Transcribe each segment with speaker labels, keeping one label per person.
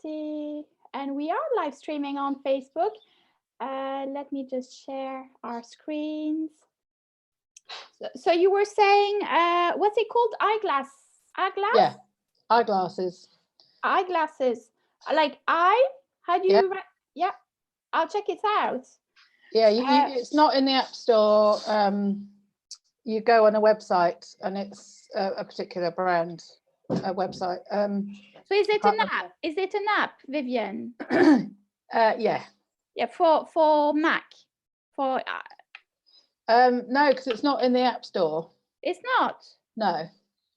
Speaker 1: see. And we are live streaming on Facebook. Let me just share our screens. So you were saying, what's it called? Eyeglass?
Speaker 2: Yeah, eyeglasses.
Speaker 1: Eyeglasses. Like how do you write? Yeah, I'll check it out.
Speaker 2: Yeah, it's not in the App Store. You go on a website and it's a particular brand website.
Speaker 1: So is it an app? Is it an app, Vivian?
Speaker 2: Yeah.
Speaker 1: Yeah, for Mac. For
Speaker 2: no, because it's not in the App Store.
Speaker 1: It's not.
Speaker 2: No.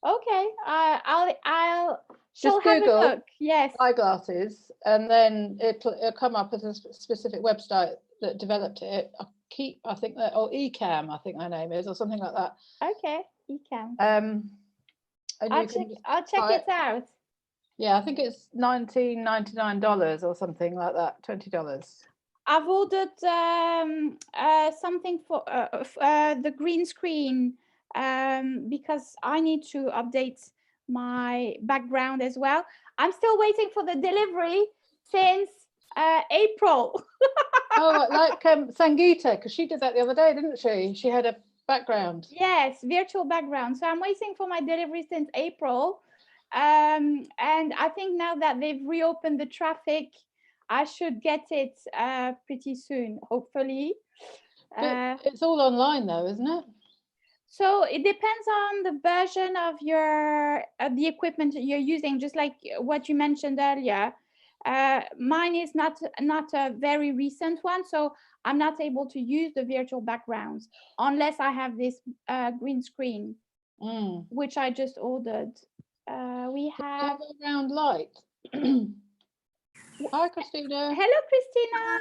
Speaker 1: Okay, I'll
Speaker 2: just Google
Speaker 1: have a look. Yes,
Speaker 2: eyeglasses, and then it'll come up as a specific website that developed it. I think that, or Ecamm, I think their name is, or something like that.
Speaker 1: Okay, Ecamm.
Speaker 2: And
Speaker 1: I'll check it out.
Speaker 2: Yeah, I think it's $19.99 or something like that, $20.
Speaker 1: I've ordered something for the green screen because I need to update my background as well. I'm still waiting for the delivery since April.
Speaker 2: Oh, like Sangeeta, because she did that the other day, didn't she? She had a background.
Speaker 1: Yes, virtual background. So I'm waiting for my delivery since April. And I think now that they've reopened the traffic, I should get it pretty soon, hopefully.
Speaker 2: But it's all online though, isn't it?
Speaker 1: So it depends on the version of your the equipment you're using, just like what you mentioned earlier. Mine is not a very recent one, so I'm not able to use the virtual backgrounds unless I have this green screen, which I just ordered. We have
Speaker 2: a round light. Hi, Christina.
Speaker 1: Hello, Christina.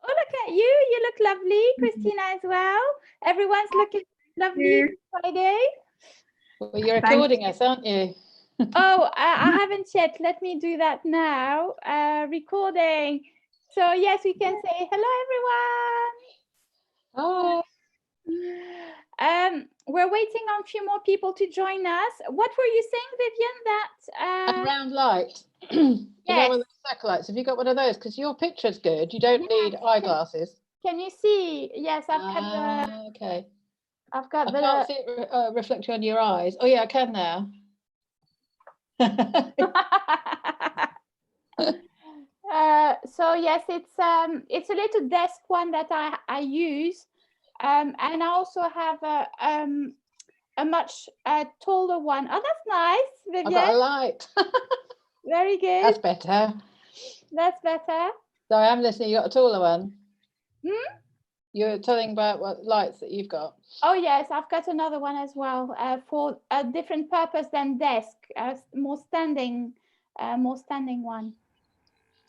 Speaker 1: Oh, look at you. You look lovely, Christina, as well. Everyone's looking lovely Friday.
Speaker 2: Well, you're recording us, aren't you?
Speaker 1: Oh, I haven't yet. Let me do that now. Recording. So yes, we can say hello, everyone.
Speaker 2: Hi.
Speaker 1: We're waiting on a few more people to join us. What were you saying, Vivian? That
Speaker 2: a round light. You know, one of the satellites. Have you got one of those? Because your picture's good. You don't need eyeglasses.
Speaker 1: Can you see? Yes, I've got the.
Speaker 2: Okay.
Speaker 1: I've got
Speaker 2: I can't see it reflecting on your eyes. Oh yeah, I can now.
Speaker 1: So yes, it's a little desk one that I use, and I also have a much taller one. Oh, that's nice, Vivian.
Speaker 2: I've got a light.
Speaker 1: Very good.
Speaker 2: That's better.
Speaker 1: That's better.
Speaker 2: So I'm listening. You got a taller one.
Speaker 1: Hmm?
Speaker 2: You're telling about what lights that you've got.
Speaker 1: Oh yes, I've got another one as well for a different purpose than desk, more standing one.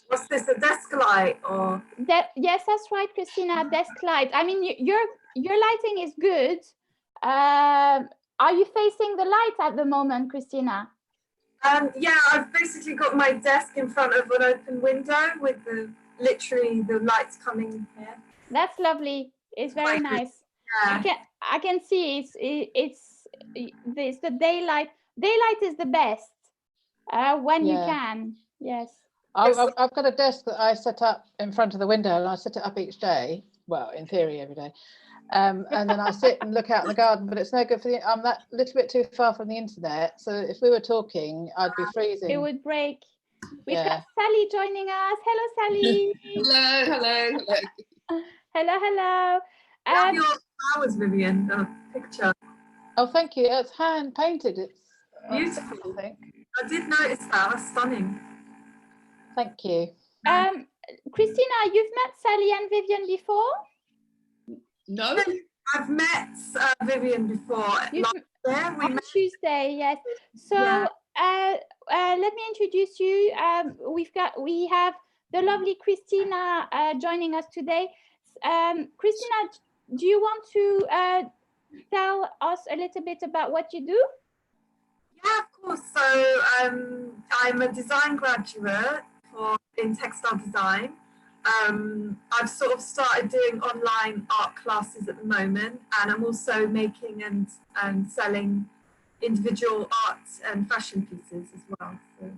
Speaker 3: What's this, a desk light or?
Speaker 1: Yes, that's right, Christina, desk light. I mean, your lighting is good. Are you facing the light at the moment, Christina?
Speaker 3: Yeah, I've basically got my desk in front of an open window with literally the lights coming here.
Speaker 1: That's lovely. It's very nice. Yeah. I can see it's the daylight. Daylight is the best when you can. Yes.
Speaker 2: I've got a desk that I set up in front of the window, and I set it up each day. Well, in theory, every day. And then I sit and look out in the garden, but it's no good for the. I'm that little bit too far from the internet, so if we were talking, I'd be freezing.
Speaker 1: It would break. We've got Sally joining us. Hello, Sally.
Speaker 4: Hello.
Speaker 1: Hello.
Speaker 3: Your flowers, Vivian, the picture.
Speaker 2: Oh, thank you. It's hand painted. It's
Speaker 3: beautiful. I did notice that. That's stunning.
Speaker 2: Thank you.
Speaker 1: Christina, you've met Sally and Vivian before?
Speaker 4: No.
Speaker 3: I've met Vivian before.
Speaker 1: On Tuesday, yes. So let me introduce you. We have the lovely Christina joining us today. Christina, do you want to tell us a little bit about what you do?
Speaker 3: Yeah, of course. So I'm a design graduate in textile design. I've sort of started doing online art classes at the moment, and I'm also making and selling individual art and fashion pieces as well. So,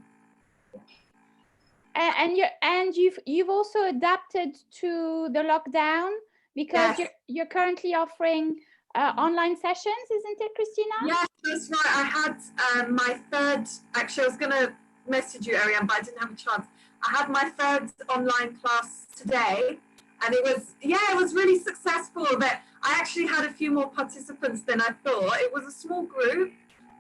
Speaker 1: And you've also adapted to the lockdown because
Speaker 3: Yes.
Speaker 1: you're currently offering online sessions, isn't it, Christina?
Speaker 3: Yes, that's right. I had my third, actually I was going to message you, Ariane, but I didn't have a chance. I had my third online class today, and it was really successful. That I actually had a few more participants than I thought. It was a small group,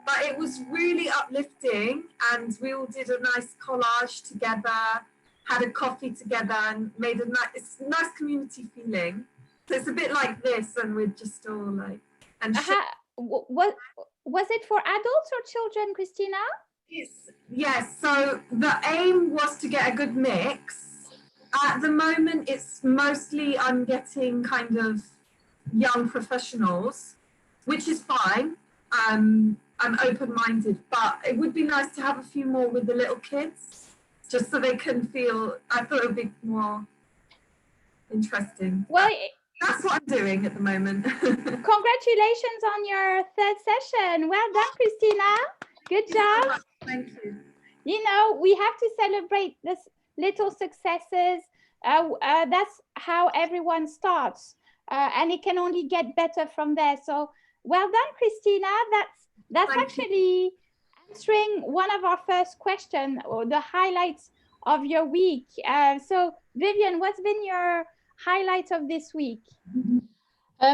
Speaker 3: but it was really uplifting, and we all did a nice collage together, had a coffee together, and made a nice community feeling. So it's a bit like this, and we're just all like, and
Speaker 1: what was it for adults or children, Christina?
Speaker 3: Yes, so the aim was to get a good mix. At the moment, it's mostly I'm getting kind of young professionals, which is fine. I'm open-minded, but it would be nice to have a few more with the little kids, just so they can feel, I thought it would be more interesting.
Speaker 1: Well,
Speaker 3: that's what I'm doing at the moment.
Speaker 1: Congratulations on your third session. Well done, Christina. Good job.
Speaker 3: Thank you.
Speaker 1: You know, we have to celebrate this little successes. That's how everyone starts, and it can only get better from there. So well done, Christina. That's actually answering one of our first questions, or the highlights of your week. So Vivian, what's been your highlight of this week?
Speaker 2: I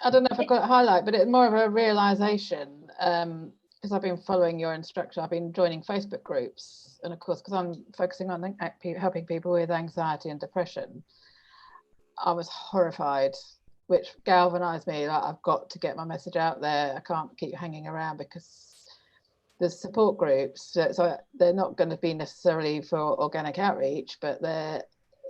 Speaker 2: don't know if I've got a highlight, but it's more of a realization, because I've been following your instruction. I've been joining Facebook groups, and of course, because I'm focusing on helping people with anxiety and depression, I was horrified, which galvanized me. Like, I've got to get my message out there. I can't keep hanging around, because there's support groups, so they're not going to be necessarily for organic outreach, but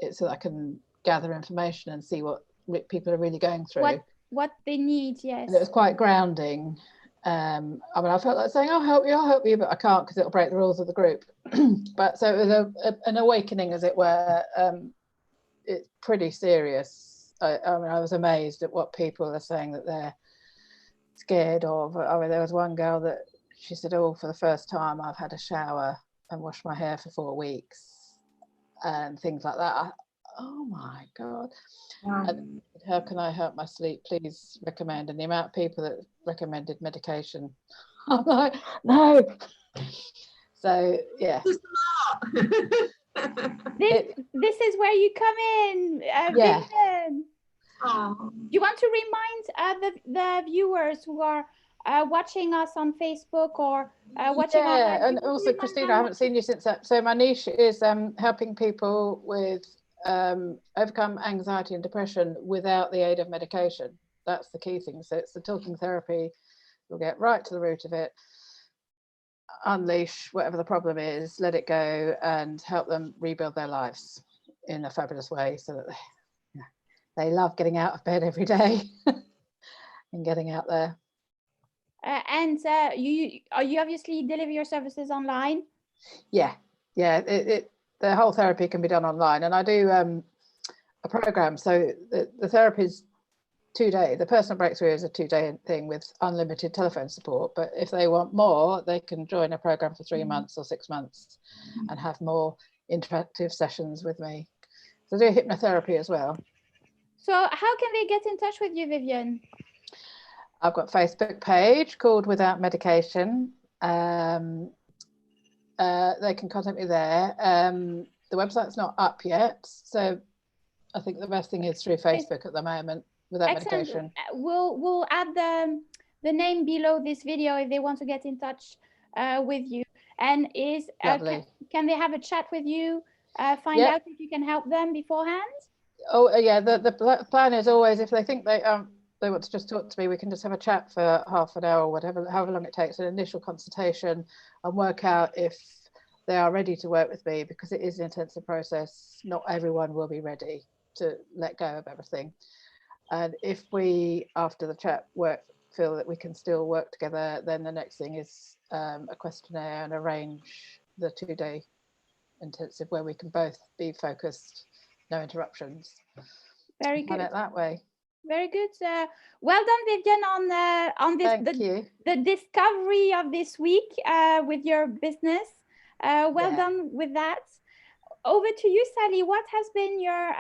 Speaker 2: it's so that I can gather information and see what people are really going through.
Speaker 1: What they need, yes.
Speaker 2: And it was quite grounding. I mean, I felt like saying, I'll help you, but I can't, because it'll break the rules of the group. But so it was an awakening, as it were. It's pretty serious. I mean, I was amazed at what people are saying that they're scared of. I mean, there was one girl that she said, oh, for the first time I've had a shower and washed my hair for 4 weeks, and things like that. Oh my God. And how can I help my sleep? Please recommend. And the amount of people that recommended medication, I'm like, no. So yeah.
Speaker 1: This is where you come in,
Speaker 2: yeah.
Speaker 1: Vivian. You want to remind the viewers who are watching us on Facebook or watching online?
Speaker 2: And also, Christina, I haven't seen you since that. So my niche is helping people with overcome anxiety and depression without the aid of medication. That's the key thing. So it's the talking therapy. We'll get right to the root of it, unleash whatever the problem is, let it go, and help them rebuild their lives in a fabulous way, so that they love getting out of bed every day and getting out there.
Speaker 1: And you obviously deliver your services online?
Speaker 2: Yeah. The whole therapy can be done online, and I do a program. So the therapy is 2 days. The personal breakthrough is a 2-day thing with unlimited telephone support. But if they want more, they can join a program for 3 months or 6 months and have more interactive sessions with me. So I do hypnotherapy as well.
Speaker 1: So how can they get in touch with you, Vivian?
Speaker 2: I've got a Facebook page called Without Medication. They can contact me there. The website's not up yet, so I think the best thing is through Facebook at the moment, Without Medication.
Speaker 1: We'll add the name below this video if they want to get in touch with you. And can they have a chat with you, find out if you can help them beforehand?
Speaker 2: Oh yeah, the plan is always, if they think they want to just talk to me, we can just have a chat for half an hour or whatever, however long it takes, an initial consultation, and work out if they are ready to work with me, because it is an intensive process. Not everyone will be ready to let go of everything. And if we, after the chat, feel that we can still work together, then the next thing is a questionnaire and arrange the 2-day intensive where we can both be focused, no interruptions.
Speaker 1: Very good.
Speaker 2: It that way.
Speaker 1: Very good. Well done, Vivian, on this the discovery of this week with your business. Well done with that. over to you, Sally. What has been your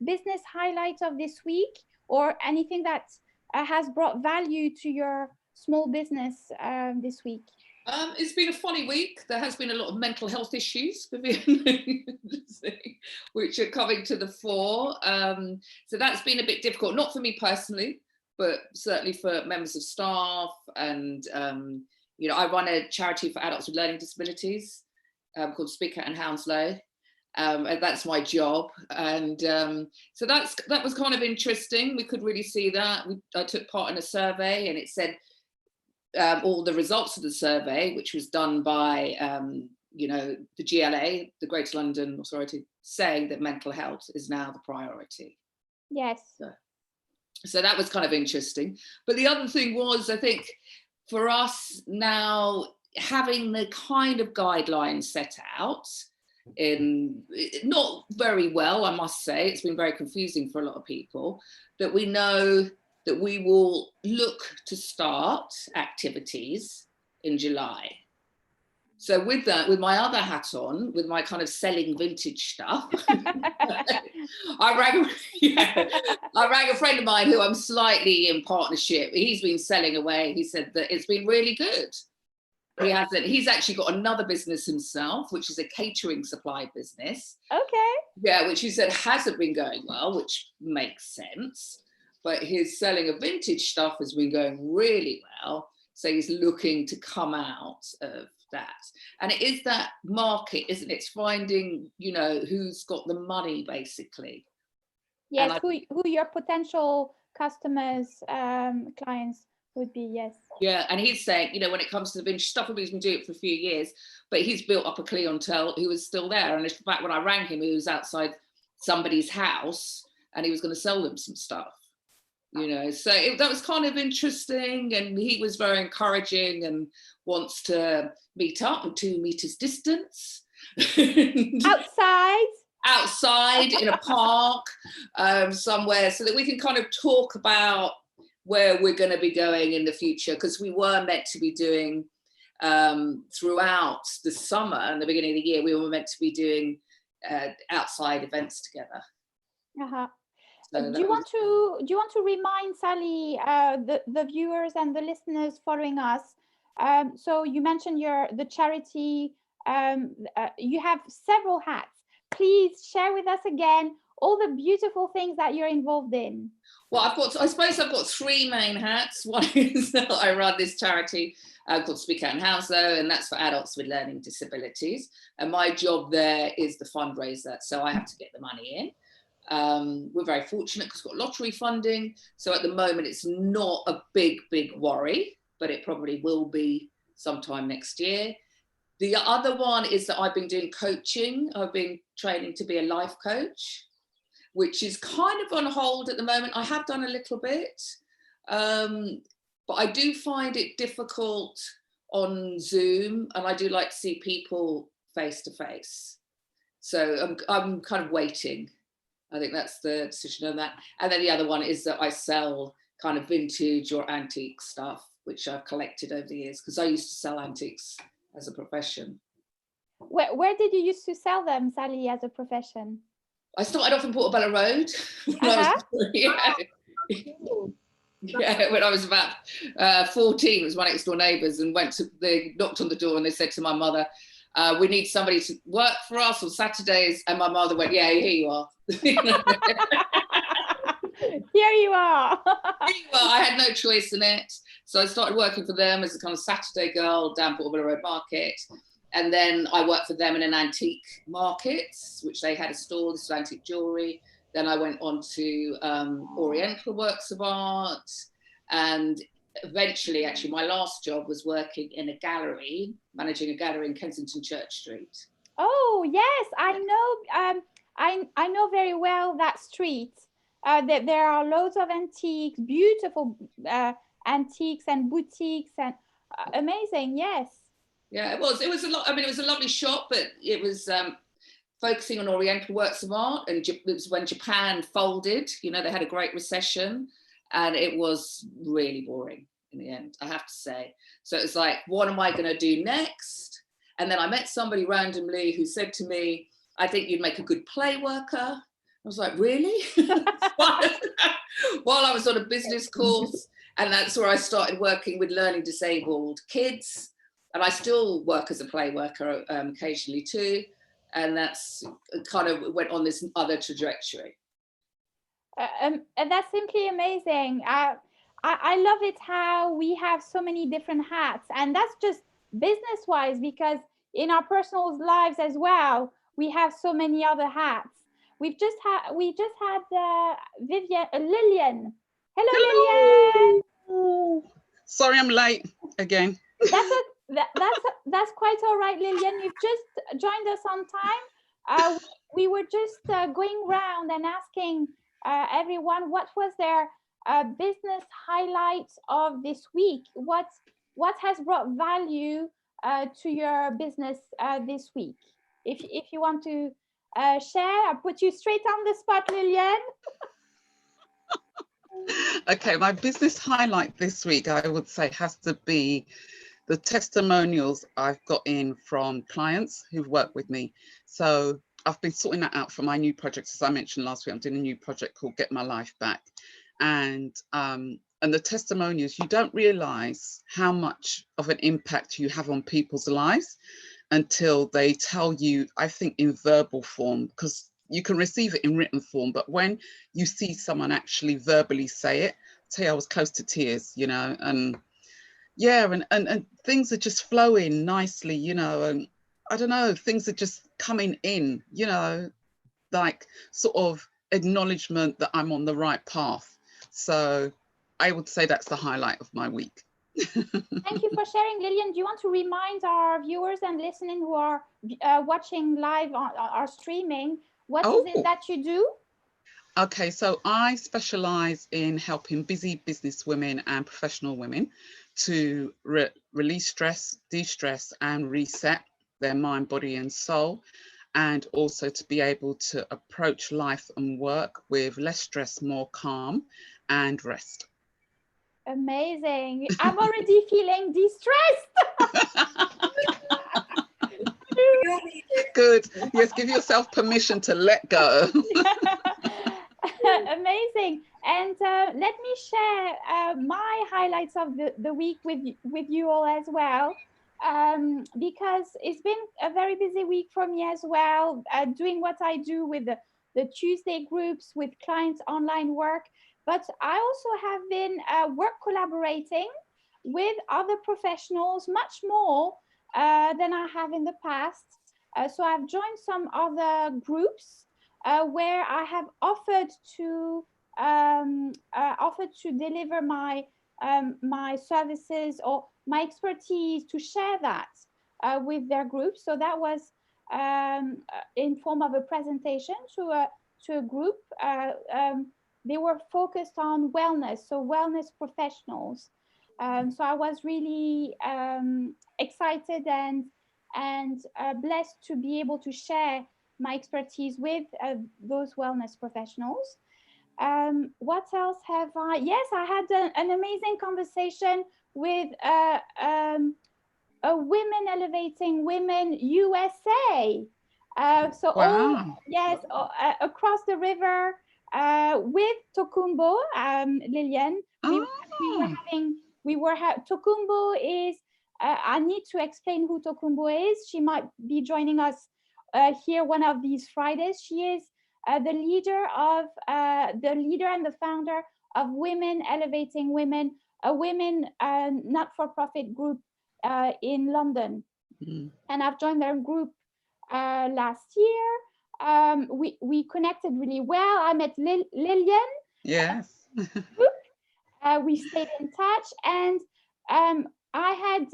Speaker 1: business highlight of this week, or anything that has brought value to your small business this week?
Speaker 4: It's been a funny week. There has been a lot of mental health issues, which are coming to the fore. So that's been a bit difficult, not for me personally, but certainly for members of staff. And, you know, I run a charity for adults with learning disabilities called Speak Out in Hounslow. And that's my job. And so that was kind of interesting. We could really see that. I took part in a survey, and it said, all the results of the survey, which was done by, you know, the GLA, the Greater London Authority, saying that mental health is now the priority.
Speaker 1: Yes.
Speaker 4: So that was kind of interesting. But the other thing was, I think, for us now, having the kind of guidelines set out, in not very well, I must say, it's been very confusing for a lot of people, that we know that we will look to start activities in July. So with that, with my other hat on, with my kind of selling vintage stuff, I rang a friend of mine who I'm slightly in partnership. He's been selling away. He said that it's been really good. He's actually got another business himself, which is a catering supply business.
Speaker 1: Okay.
Speaker 4: Yeah, which he said hasn't been going well, which makes sense. But his selling of vintage stuff has been going really well. So he's looking to come out of that. And it is that market, isn't it? It's finding, you know, who's got the money, basically.
Speaker 1: Yes, who your potential customers, clients would be, yes.
Speaker 4: Yeah, and he's saying, you know, when it comes to the vintage stuff, he's been doing it for a few years, but he's built up a clientele who is still there. And in fact, when I rang him, he was outside somebody's house and he was going to sell them some stuff. You know, so that was kind of interesting, and he was very encouraging and wants to meet up at 2 meters distance. Outside in a park somewhere, so that we can kind of talk about where we're going to be going in the future, because we were meant to be doing throughout the summer and the beginning of the year, we were meant to be doing outside events together.
Speaker 1: Uh-huh. So do you want to remind, Sally, the viewers and the listeners following us? So you mentioned the charity. You have several hats. Please share with us again all the beautiful things that you're involved in.
Speaker 4: Well, I suppose I've got 3 main hats. One is that I run this charity called Speak Out in Hounslow, and that's for adults with learning disabilities. And my job there is the fundraiser, so I have to get the money in. We're very fortunate because we've got lottery funding. So at the moment, it's not a big worry, but it probably will be sometime next year. The other one is that I've been doing coaching. I've been training to be a life coach, which is kind of on hold at the moment. I have done a little bit, but I do find it difficult on Zoom, and I do like to see people face to face. So I'm kind of waiting. I think that's the decision on that. And then the other one is that I sell kind of vintage or antique stuff, which I've collected over the years, because I used to sell antiques as a profession.
Speaker 1: Where did you used to sell them, Sally, as a profession?
Speaker 4: I started off in Portobello Road. When I was about 14, it was my next door neighbours, and they knocked on the door and they said to my mother, we need somebody to work for us on Saturdays. And my mother went, yeah, here you are.
Speaker 1: Here you are.
Speaker 4: I had no choice in it. So I started working for them as a kind of Saturday girl down Portobello Road Market. And then I worked for them in an antique market, which they had a store, this was antique jewellery. Then I went on to Oriental works of art. And eventually, actually, my last job was working in a gallery, managing a gallery in Kensington Church Street.
Speaker 1: Oh, yes, I know. I know very well that street. There are loads of antiques, beautiful antiques and boutiques, and amazing. Yes.
Speaker 4: Yeah, it was a lot. I mean, it was a lovely shop, but it was focusing on Oriental works of art, and it was when Japan folded. You know, they had a great recession, and it was really boring in the end, I have to say. So it was like, what am I going to do next? And then I met somebody randomly who said to me, I think you'd make a good play worker. I was like, really? While I was on a business course, and that's where I started working with learning disabled kids. And I still work as a play worker occasionally too. And that's kind of went on this other trajectory.
Speaker 1: And that's simply amazing. I love it how we have so many different hats, and that's just business-wise, because in our personal lives as well, we have so many other hats. We just had Lillian. Hello, Lillian.
Speaker 5: Sorry, I'm late again.
Speaker 1: That's quite all right, Lillian. You've just joined us on time. We were just going round and asking everyone what was their business highlights of this week. What has brought value to your business this week? If you want to share, I'll put you straight on the spot, Lillian.
Speaker 5: Okay, my business highlight this week, I would say, has to be the testimonials I've got in from clients who've worked with me. So I've been sorting that out for my new project. As I mentioned last week, I'm doing a new project called Get My Life Back. And the testimonials, you don't realize how much of an impact you have on people's lives until they tell you, I think, in verbal form, because you can receive it in written form, but when you see someone actually verbally say it, I was close to tears, you know, and yeah, and things are just flowing nicely, you know, and I don't know, things are just coming in, you know, like sort of acknowledgement that I'm on the right path. So I would say that's the highlight of my week.
Speaker 1: Thank you for sharing, Lillian. Do you want to remind our viewers and listening who are watching live on our streaming, what is it that you do?
Speaker 5: Okay, so I specialize in helping busy business women and professional women to release stress, de-stress, and reset their mind, body, and soul, and also to be able to approach life and work with less stress, more calm, and rest.
Speaker 1: Amazing. I'm already feeling de-stressed.
Speaker 5: Good. Yes, give yourself permission to let go.
Speaker 1: Amazing. And let me share my highlights of the week with you all as well, because it's been a very busy week for me as well, doing what I do with the Tuesday groups with clients' online work. But I also have been work collaborating with other professionals much more than I have in the past. So I've joined some other groups where I have offered to deliver my my services or my expertise, to share that with their group. So that was in form of a presentation to a group. They were focused on wellness, so wellness professionals. So I was really excited and blessed to be able to share my expertise with those wellness professionals. What else have I? Yes, I had an amazing conversation with a Women Elevating Women USA. So
Speaker 5: wow.
Speaker 1: Across the river with Tokumbo, Lillian. Tokumbo is, I need to explain who Tokumbo is. She might be joining us here one of these Fridays. She is the leader and the founder of Women Elevating Women, a women not-for-profit group in London. And I've joined their group last year. We connected really well. I met Lillian.
Speaker 5: Yes.
Speaker 1: We stayed in touch, and I had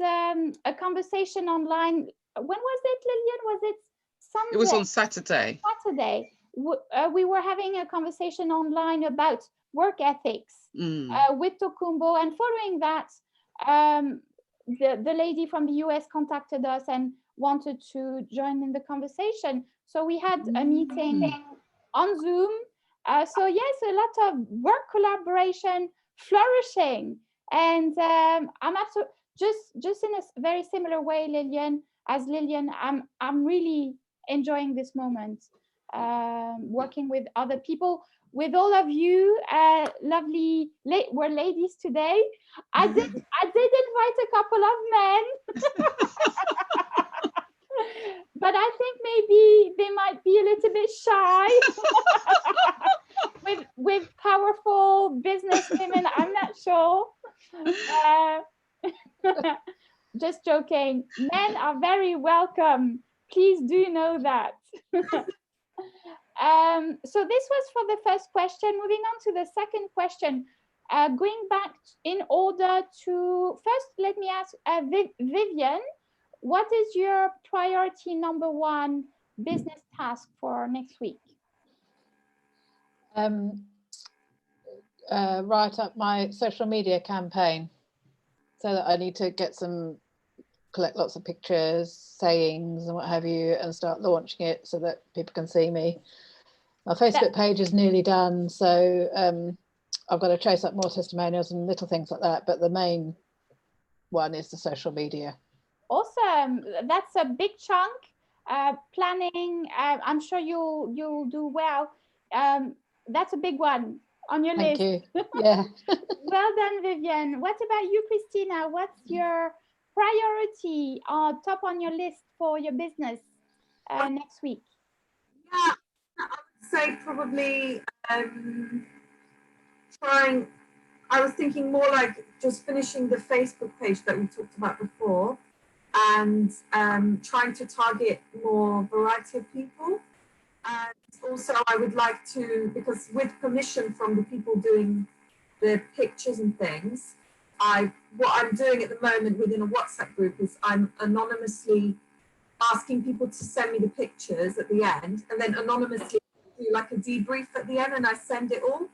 Speaker 1: a conversation online. When was it, Lillian? Was it Sunday?
Speaker 5: It was on Saturday.
Speaker 1: Saturday. We were having a conversation online about work ethics with Tokumbo, and following that, the lady from the US contacted us and wanted to join in the conversation. So we had a meeting on Zoom. So yes, a lot of work collaboration flourishing, and I'm just in a very similar way, Lillian. I'm really enjoying this moment, working with other people, with all of you, lovely, we're ladies today. I did invite a couple of men, but I think maybe they might be a little bit shy. with powerful business women, I'm not sure. Just joking. Men are very welcome. Please do know that. So this was for the first question. Moving on to the second question. Going back in order to, first, let me ask Vivian, what is your priority number one business task for next week?
Speaker 2: Write up my social media campaign, so that I need to collect lots of pictures, sayings and what have you, and start launching it so that people can see me. My Facebook page is nearly done, so I've got to chase up more testimonials and little things like that, but the main one is the social media. Awesome.
Speaker 1: That's a big chunk. Planning, I'm sure you'll do well. That's a big one on your list.
Speaker 2: Thank you. Yeah.
Speaker 1: Well done, Vivian. What about you, Christina? What's your priority top on your list for your business next week?
Speaker 3: Yeah, I would say probably I was thinking more like just finishing the Facebook page that we talked about before, and trying to target more variety of people. And also I would like to, because with permission from the people doing the pictures and things, what I'm doing at the moment within a WhatsApp group is I'm anonymously asking people to send me the pictures at the end, and then anonymously do like a debrief at the end, and I send it all.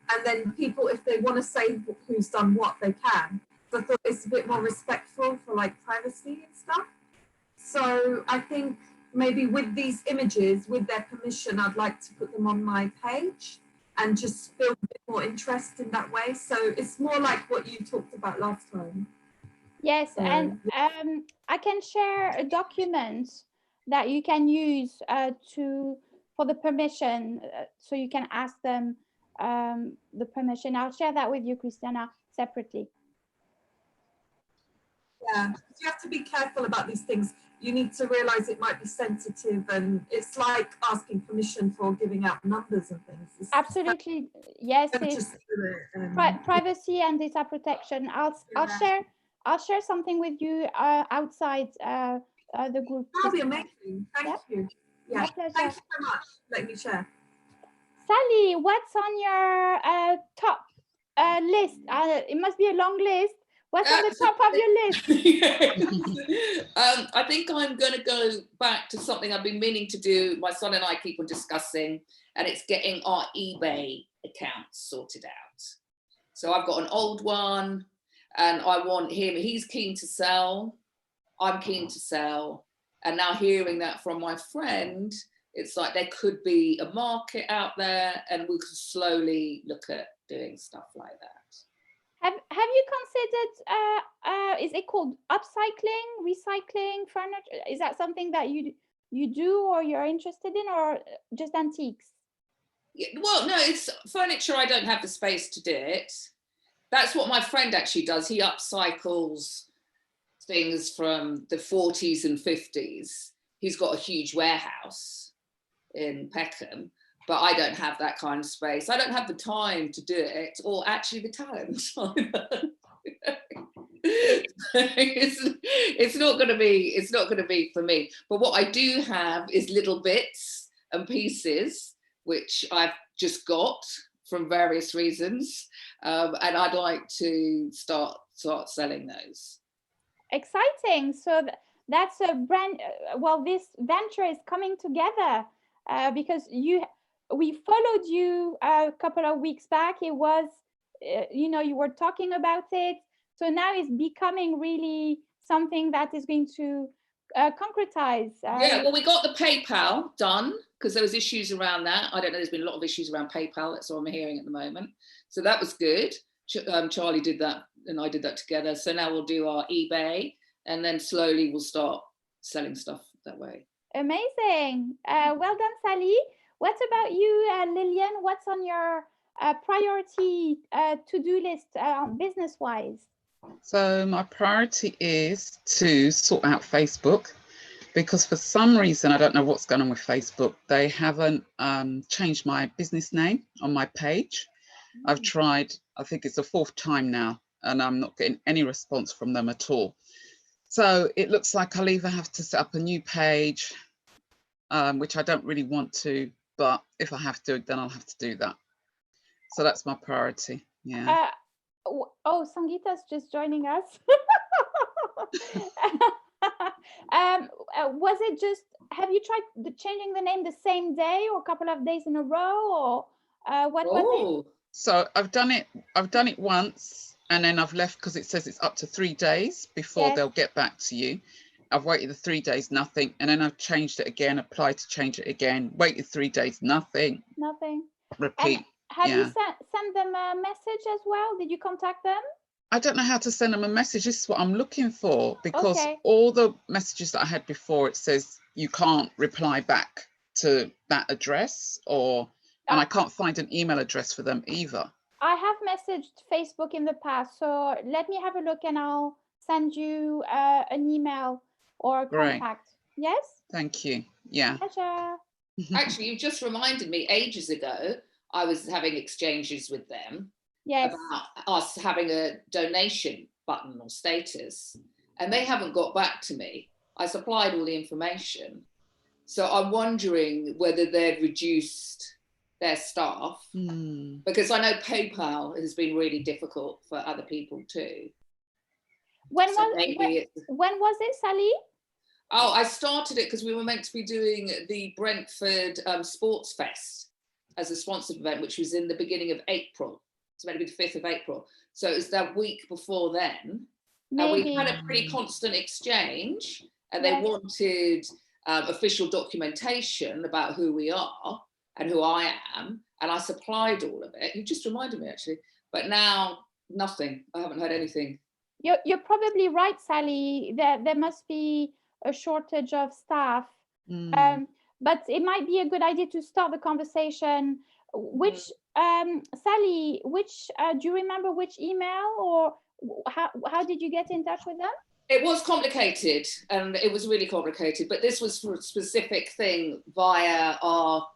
Speaker 3: And then people, if they want to say who's done what, they can. So I thought it's a bit more respectful for like privacy and stuff. So I think maybe with these images, with their permission, I'd like to put them on my page and just build a bit more interest in that way. So it's more like what you talked about last time.
Speaker 1: Yes, and I can share a document that you can use for the permission, so you can ask them the permission. I'll share that with you, Christina, separately.
Speaker 3: Yeah, you have to be careful about these things. You need to realize it might be sensitive, and it's like asking permission for giving out numbers and things.
Speaker 1: Absolutely, yes. It's privacy and data protection. I'll share something with you outside the group.
Speaker 3: That'll be amazing. Thank you. Yeah, thank you so much. Let me share.
Speaker 1: Sally, what's on your top list? It must be a long list. What's on the top of your list?
Speaker 4: I think I'm going to go back to something I've been meaning to do. My son and I keep on discussing, and it's getting our eBay accounts sorted out. So I've got an old one, and I want him. He's keen to sell. I'm keen to sell. And now hearing that from my friend, it's like there could be a market out there, and we could slowly look at doing stuff like that.
Speaker 1: Have you considered, is it called upcycling, recycling furniture? Is that something that you do or you're interested in, or just antiques?
Speaker 4: Yeah, well, no, it's furniture. I don't have the space to do it. That's what my friend actually does. He upcycles things from the 40s and 50s. He's got a huge warehouse in Peckham. But I don't have that kind of space. I don't have the time to do it, or actually the talent. It's not going to be for me. But what I do have is little bits and pieces which I've just got from various reasons, and I'd like to start selling those.
Speaker 1: Exciting! So that's a brand. Well, this venture is coming together because we followed you a couple of weeks back. It was, you were talking about it. So now it's becoming really something that is going to concretize.
Speaker 4: Yeah, well, we got the PayPal done because there was issues around that. I don't know, there's been a lot of issues around PayPal. That's what I'm hearing at the moment. So that was good. Charlie did that and I did that together. So now we'll do our eBay, and then slowly we'll start selling stuff that way.
Speaker 1: Amazing. Well done, Sally. What about you, Lillian? What's on your priority to-do list business-wise?
Speaker 5: So my priority is to sort out Facebook, because for some reason, I don't know what's going on with Facebook. They haven't changed my business name on my page. I've tried, I think it's the 4th time now, and I'm not getting any response from them at all. So it looks like I'll either have to set up a new page, which I don't really want to, but if I have to, then I'll have to do that. So that's my priority. Yeah.
Speaker 1: Oh, Sangeeta's just joining us. Was it just, have you tried changing the name the same day or a couple of days in a row, or what was it?
Speaker 5: So I've done it once, and then I've left because it says it's up to 3 days before they'll get back to you. I've waited the 3 days, nothing, and then I've changed it again, applied to change it again, waited 3 days, nothing. Repeat.
Speaker 1: And have you sent them a message as well? Did you contact them?
Speaker 5: I don't know how to send them a message. This is what I'm looking for, because all the messages that I had before, it says you can't reply back to that address, and I can't find an email address for them either.
Speaker 1: I have messaged Facebook in the past, so let me have a look and I'll send you an email or a contact. Yes?
Speaker 5: Thank you. Yeah.
Speaker 1: Pleasure.
Speaker 4: Actually, you just reminded me, ages ago, I was having exchanges with them about us having a donation button or status, and they haven't got back to me. I supplied all the information. So I'm wondering whether they've reduced their staff, because I know PayPal has been really difficult for other people too.
Speaker 1: When was it, Sally?
Speaker 4: Oh, I started it because we were meant to be doing the Brentford Sports Fest as a sponsored event, which was in the beginning of April. It's meant to be the 5th of April. So it was that week before then. And we had a pretty constant exchange, and they wanted official documentation about who we are and who I am. And I supplied all of it. You just reminded me, actually. But now, nothing. I haven't heard anything.
Speaker 1: You're probably right, Sally. There must be a shortage of staff. But it might be a good idea to start the conversation. Which Sally, do you remember which email, or how did you get in touch with them?
Speaker 4: It was complicated, and it was really complicated, but this was for a specific thing via our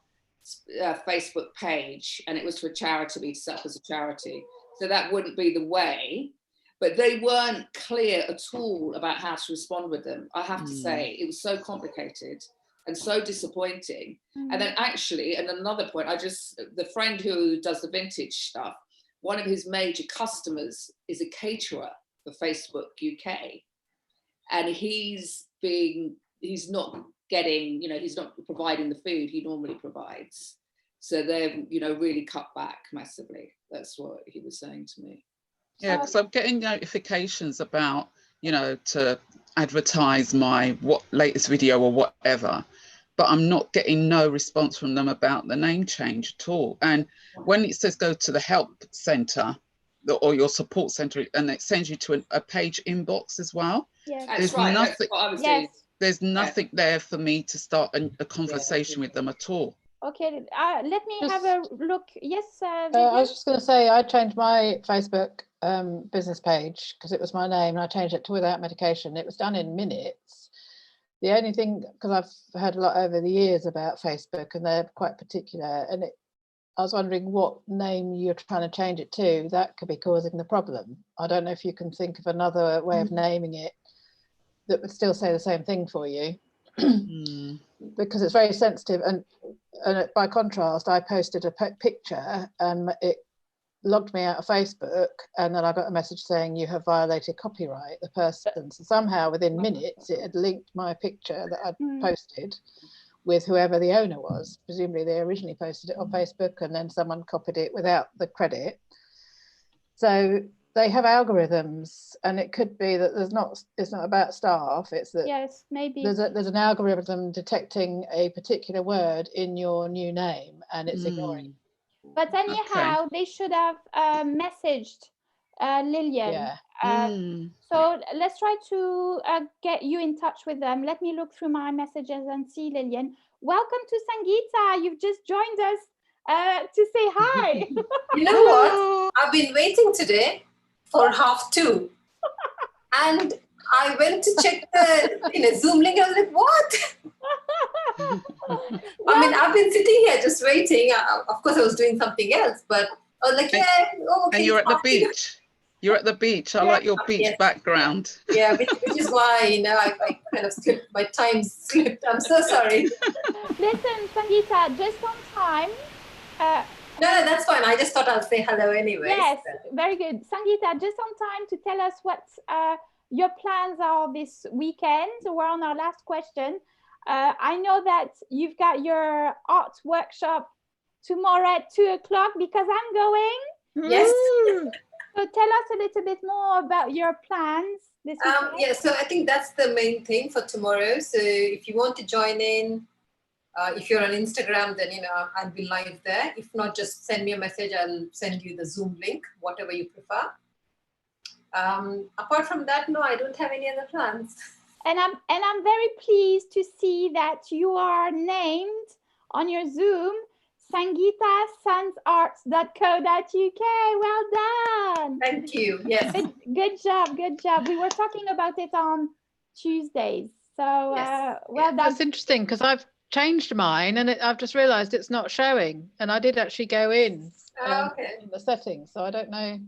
Speaker 4: Facebook page, and it was for charity, to be set up as a charity. So that wouldn't be the way, but they weren't clear at all about how to respond with them. I have to say, it was so complicated and so disappointing. And then actually, and another point, the friend who does the vintage stuff, one of his major customers is a caterer for Facebook UK. And he's not getting, he's not providing the food he normally provides. So they've, really cut back massively. That's what he was saying to me.
Speaker 5: Yeah, because I'm getting notifications about, to advertise my latest video or whatever, but I'm not getting no response from them about the name change at all. And when it says go to the help center or your support center, and it sends you to a page inbox as well.
Speaker 1: Yes.
Speaker 4: That's right. That's what I was doing.
Speaker 5: There's nothing there for me to start a conversation with them at all.
Speaker 1: Okay, let me have a look. Yes,
Speaker 2: I was just going to say, I changed my Facebook business page because it was my name, and I changed it to without medication. It was done in minutes. The only thing, because I've heard a lot over the years about Facebook, and they're quite particular, and I was wondering what name you're trying to change it to. That could be causing the problem. I don't know if you can think of another way of naming it that would still say the same thing for you. Because it's very sensitive, and by contrast, I posted a picture and it logged me out of Facebook, and then I got a message saying you have violated copyright, the person. So somehow within minutes it had linked my picture that I'd posted with whoever the owner was. Presumably they originally posted it on Facebook, and then someone copied it without the credit. So they have algorithms, and it could be that it's not about staff, it's that
Speaker 1: maybe
Speaker 2: there's an algorithm detecting a particular word in your new name, and it's ignoring it.
Speaker 1: But anyhow, they should have messaged Lillian.
Speaker 2: Yeah.
Speaker 1: So let's try to get you in touch with them. Let me look through my messages and see, Lillian. Welcome to Sangeeta. You've just joined us to say hi.
Speaker 6: You know what? I've been waiting today for 2:30. And I went to check the Zoom link. I was like, what? I mean, I've been sitting here just waiting. Of course, I was doing something else, but I was like, yeah. Oh, okay,
Speaker 5: and you're at the beach. You're at the beach. I like your beach background.
Speaker 6: Yeah, which is why, I kind of slipped, my time slipped. I'm so sorry.
Speaker 1: Listen, Sangeeta, just on time.
Speaker 6: No, that's fine. I just thought I'll say hello anyway.
Speaker 1: Yes, very good. Sangeeta, just on time to tell us what your plans are this weekend. We're on our last question. I know that you've got your art workshop tomorrow at 2 o'clock because I'm going.
Speaker 6: Yes.
Speaker 1: So tell us a little bit more about your plans this weekend.
Speaker 6: Yeah, so I think that's the main thing for tomorrow. So if you want to join in, if you're on Instagram, then, I'll be live there. If not, just send me a message. I'll send you the Zoom link, whatever you prefer. Apart from that, no, I don't have any other plans.
Speaker 1: And I'm very pleased to see that you are named on your Zoom sangeetasansarts.co.uk. Well done.
Speaker 6: Thank you. Yes.
Speaker 1: Good job. Good job. We were talking about it on Tuesdays. So well done.
Speaker 2: That's interesting because I've changed mine and I've just realized it's not showing, and I did actually go in in the settings, so I don't know.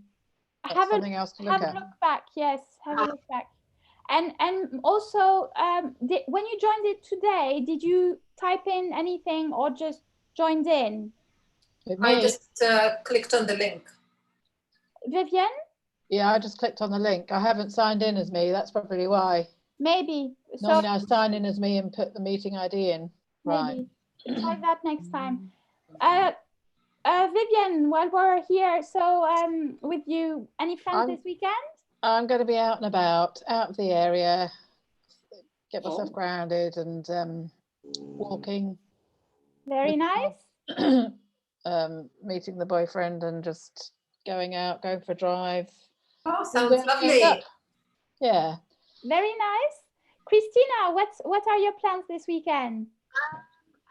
Speaker 2: That's something else to look at.
Speaker 1: Have a look back. Yes, have a look back. And also, when you joined it today, did you type in anything or just joined in?
Speaker 6: I just clicked on the link.
Speaker 1: Vivian?
Speaker 2: Yeah, I just clicked on the link. I haven't signed in as me. That's probably why.
Speaker 1: Maybe.
Speaker 2: Normally I sign in as me and put the meeting ID in. Right.
Speaker 1: Maybe. Try that next time. Vivian, while we're here, so with you, any plans this weekend?
Speaker 2: I'm going to be out and about, out of the area, get myself grounded and walking.
Speaker 1: Very nice.
Speaker 2: Meeting the boyfriend and just going out, going for a drive.
Speaker 6: Oh, sounds lovely.
Speaker 2: Yeah.
Speaker 1: Very nice. Christina, what are your plans this weekend?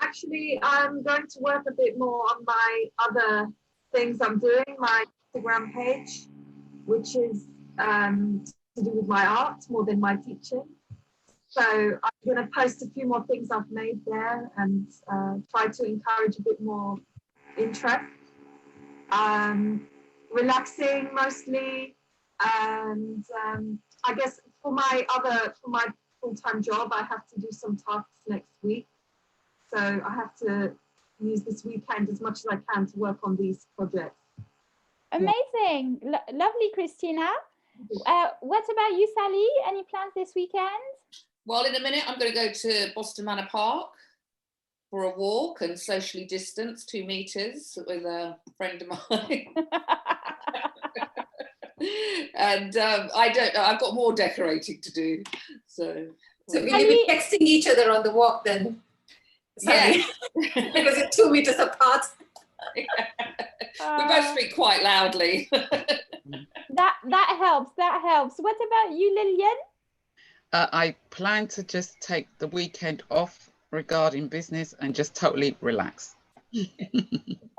Speaker 3: Actually, I'm going to work a bit more on my other things I'm doing, my Instagram page, which is to do with my art more than my teaching. So I'm going to post a few more things I've made there and try to encourage a bit more interest. Relaxing mostly, and I guess for my full-time job, I have to do some tasks next week. So I have to use this weekend as much as I can to work on these projects.
Speaker 1: Amazing. Lovely, Christina. What about you, Sally? Any plans this weekend?
Speaker 4: Well, in a minute, I'm going to go to Boston Manor Park for a walk and socially distance 2 meters with a friend of mine. And I've got more decorating to do. So
Speaker 6: will you be texting each other on the walk then?
Speaker 4: Yes.
Speaker 6: Because it's 2 meters apart.
Speaker 4: We both speak quite loudly.
Speaker 1: That helps. That helps. What about you, Lillian?
Speaker 5: I plan to just take the weekend off regarding business and just totally relax.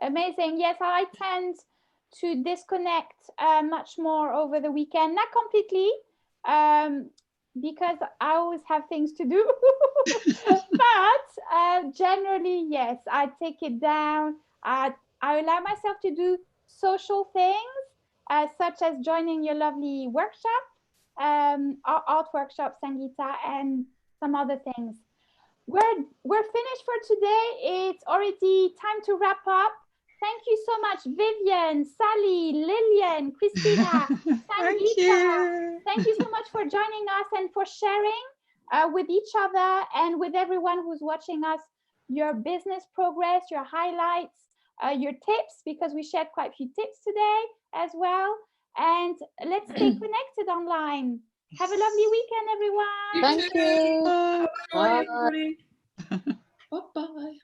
Speaker 1: Amazing. Yes, I tend to disconnect much more over the weekend. Not completely, because I always have things to do. But generally, yes, I take it down. I allow myself to do social things, such as joining your lovely workshop, art workshop, Sangeeta, and some other things. We're finished for today. It's already time to wrap up. Thank you so much, Vivian, Sally, Lillian, Christina, Sangeeta. Thank you so much for joining us and for sharing with each other and with everyone who's watching us your business progress, your highlights, your tips, because we shared quite a few tips today as well. And let's stay connected online. Have a lovely weekend, everyone.
Speaker 2: Thank you.
Speaker 4: Bye, everybody. Bye-bye.